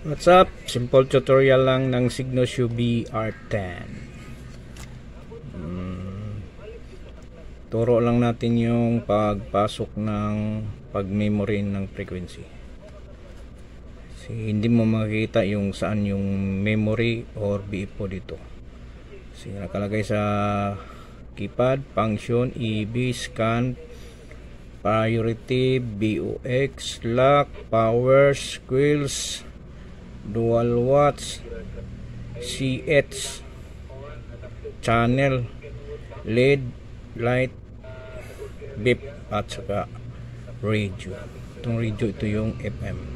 What's up? Simple tutorial lang ng Cygnus UV-R10. Turo lang natin yung pagpasok ng pag-memory ng frequency. Hindi mo makikita yung saan yung memory or BFO dito. Nakalagay sa keypad, function, EB, scan, priority, BOX, lock, power, squeals, dual watch, CH, channel, LED, light, beep, at saka radio. Itong radio, ito yung FM.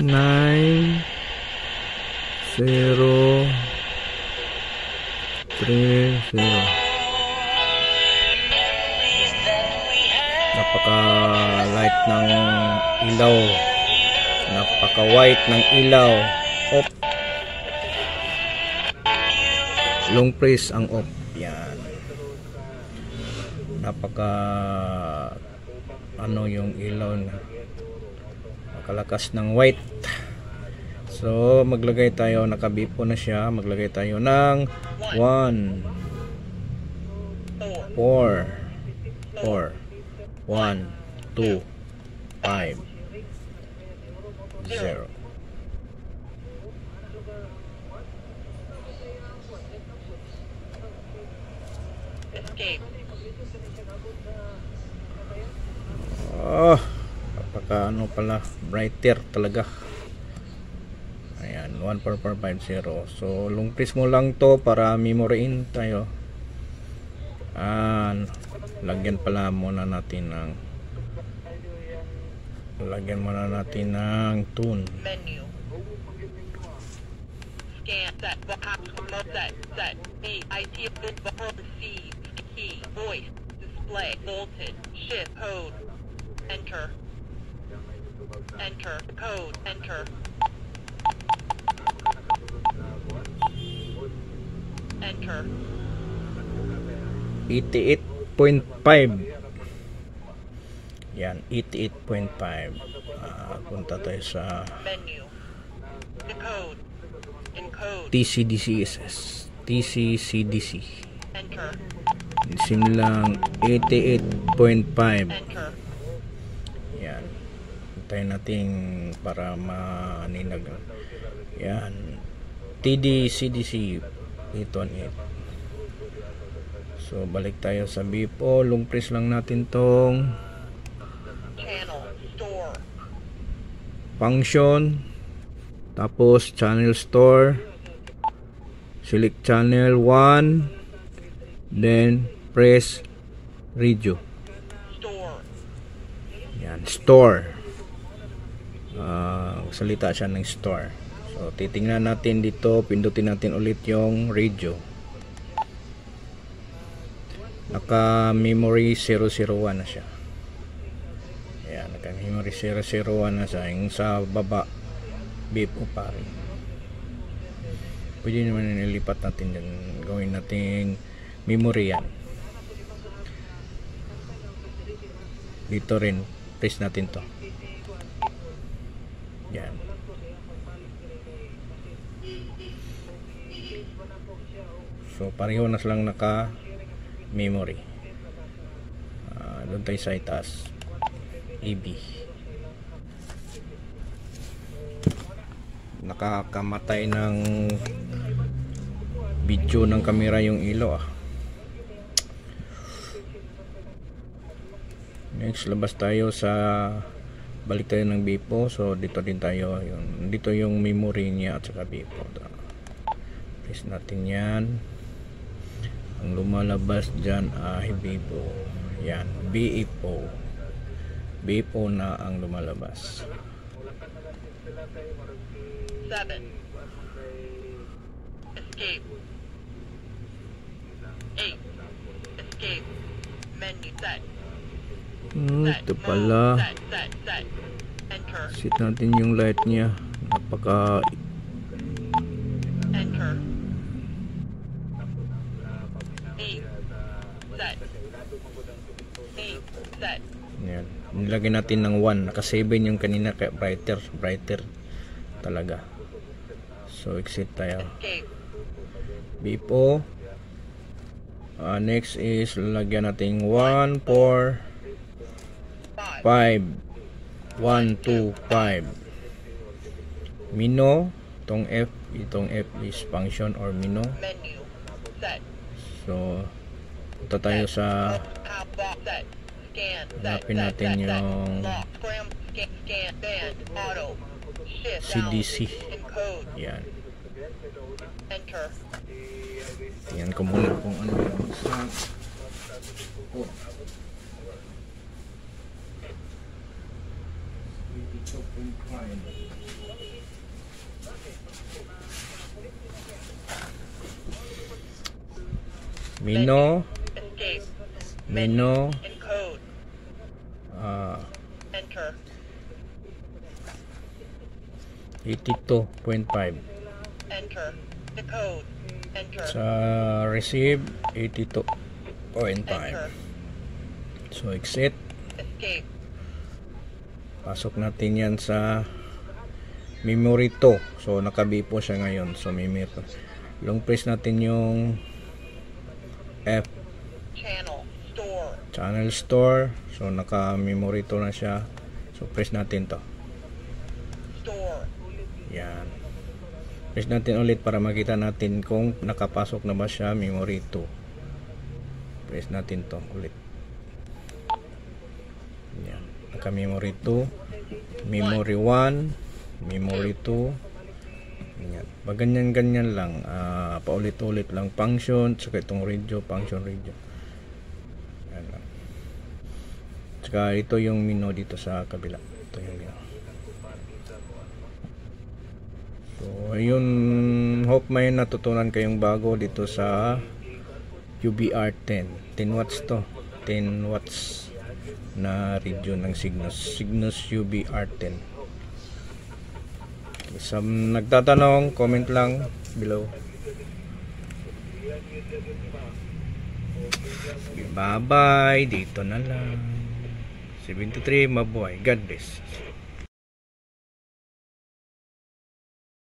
Nine 0 3 0. Napaka light ng ilaw, napaka white ng ilaw. Off, long press ang off. Yan, napaka yung ilaw na kalakas ng white. So maglagay tayo, nakabipo na siya, maglagay tayo ng 1 4 4 1 2 5 0. Pala brighter talaga. Ayan, 14450. So long press mo lang to para memory in tayo. Lagyan muna natin ng tune. Menu. Scan set set BIT receive key voice display voltage shift code enter code enter 88.5. Yan, 88.5. Punta tayo sa menu. Decode. TCDCSS. TCCDC. Enter. Simlang 88.5. Enter. Yan. Hintayin natin para maninag. Yan. TDCDC 818. So balik tayo sa BFO. Long press lang natin tong channel store, function, tapos channel store, select channel 1, then press radio. Store. Yan, store. Salita siya ng store. So titingnan natin dito, pindutin natin ulit yung radio. Naka memory 001 na siya. Ayan, naka memory 001 na siya. Yung sa baba BFO pa rin. Pwede naman nilipat natin dyan, gawin nating memory yan. Dito rin press natin to. Yan. So pareho na silang naka memory. Doon tayo sa itaas, EB. Nakakamatay ng video ng camera yung ilaw. Next, labas tayo sa, balik tayo ng BFO. So dito din tayo, dito yung memory niya at saka BFO. Press natin yan. Ang lumalabas dyan ay BFO. Yan, BFO. BFO na ang lumalabas. 7 escape 8. Escape. Menu set. Ito pala. Set. Enter. Set natin yung light niya. Napaka Enter. B. Set. B. Set. yan. Nilagay natin ng 1. Naka 7 yung kanina kaya brighter talaga. So exit tayo. Escape. Bipo. Next is lagyan natin 1, 4, 5. 1, 2, 5. Mino. Itong F is function or mino. Menu. Set. So punta tayo sa Set. Scan. hanapin natin yung Lock. Gram. Scan. Band. Auto. Shift. CDC. Encode. Yan. Enter. Tingnan ko muna kung ano yung sa Mino. Escape. Mino. Encode. Enter. 82.5. Enter. Decode. Enter. Sa receive 82.5. Enter. So exit. Escape. Pasok natin yan sa memory 2. So nakabipo siya ngayon. So memory 2. Long press natin yung F. Channel store. So naka memory 2 na siya. So press natin to. Store. Yan. Press natin ulit para makita natin kung nakapasok na ba siya memory 2. Press natin to ulit. Yan. Naka memory 2, memory 1, memory 2. Yan. Pag ganyan lang, paulit-ulit lang function, saka itong radio, function radio. Yan lang. Saka ito yung menu dito sa kabila. Ito yung menu. So, ayun, hope may natutunan kayong bago dito sa UBR10. 10 watts to. 10 watts na radio ng Cygnus UBR10. Sa nagtatanong, comment lang below. Bye bye, dito na lang. 73, mabuhay. God bless.